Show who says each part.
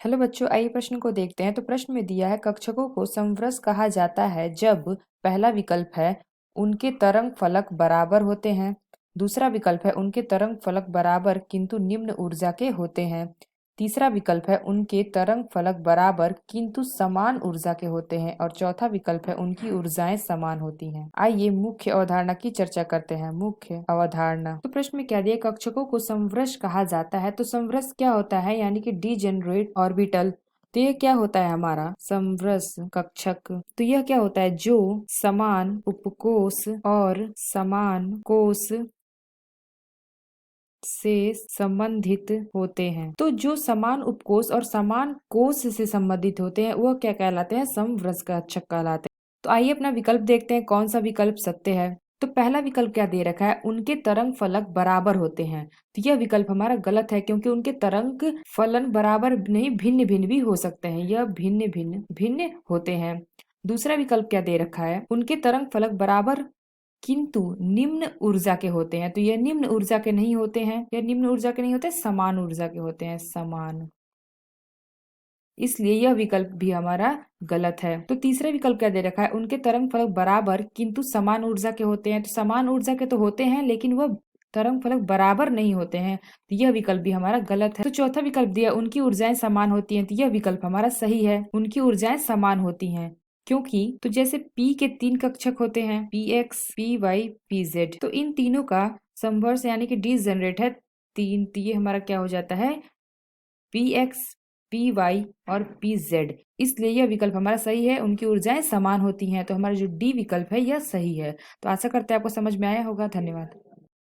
Speaker 1: Hello बच्चों, आइए प्रश्न को देखते हैं। तो प्रश्न में दिया है कक्षकों को समवृत्त कहा जाता है जब पहला विकल्प है उनके तरंग फलक बराबर होते हैं, दूसरा विकल्प है उनके तरंग फलक बराबर किंतु निम्न ऊर्जा के होते हैं, तीसरा विकल्प है उनके तरंग फलक बराबर किंतु समान ऊर्जा के होते हैं और चौथा विकल्प है उनकी ऊर्जाएं समान होती हैं। आइए मुख्य अवधारणा की चर्चा करते हैं। मुख्य अवधारणा। तो प्रश्न में क्या दिया, कक्षकों को समवृत्त कहा जाता है। तो समवृत्त क्या होता है, यानी कि डीजेनरेट ऑर्बिटल। तो यह क्या होता है हमारा समवृत्त कक्षक। तो यह क्या होता है, जो समान उपकोष और समान कोष से संबंधित होते हैं। तो जो समान उपकोष और समान कोष से संबंधित होते हैं वह क्या कहलाते हैं, समवृत्त कक्षक कहलाते हैं। तो आइए अपना विकल्प देखते हैं, कौन सा विकल्प सत्य है। तो पहला विकल्प क्या दे रखा है, उनके तरंग फलक बराबर होते हैं। तो यह विकल्प हमारा गलत है, क्योंकि उनके तरंग फलन बराबर नहीं, भिन्न भिन्न भी हो सकते हैं। यह भिन्न भिन्न भिन्न होते हैं। दूसरा विकल्प क्या दे रखा है, उनके तरंग फलक बराबर किंतु निम्न ऊर्जा के होते हैं। तो यह निम्न ऊर्जा के नहीं होते हैं, यह निम्न ऊर्जा के नहीं होते, समान ऊर्जा के होते हैं, समान। इसलिए यह विकल्प भी हमारा गलत है। तो तीसरा विकल्प क्या दे रखा है, उनके तरंग फलक बराबर किंतु समान ऊर्जा के होते हैं। तो समान ऊर्जा के तो होते हैं, लेकिन वह तरंग फलक बराबर नहीं होते हैं। तो यह विकल्प भी हमारा गलत है। तो चौथा विकल्प दिया, उनकी ऊर्जाएं समान होती हैं। तो यह विकल्प हमारा सही है, उनकी ऊर्जाएं समान होती हैं। क्योंकि तो जैसे P के 3 कक्षक होते हैं, Px, Py, Pz। तो इन तीनों का समवर्स यानी कि डिजनरेट है 3। तो ये हमारा क्या हो जाता है, Px, Py और Pz। इसलिए यह विकल्प हमारा सही है, उनकी ऊर्जाएं समान होती हैं। तो हमारा जो डी विकल्प है यह सही है। तो आशा करते हैं आपको समझ में आया होगा। धन्यवाद।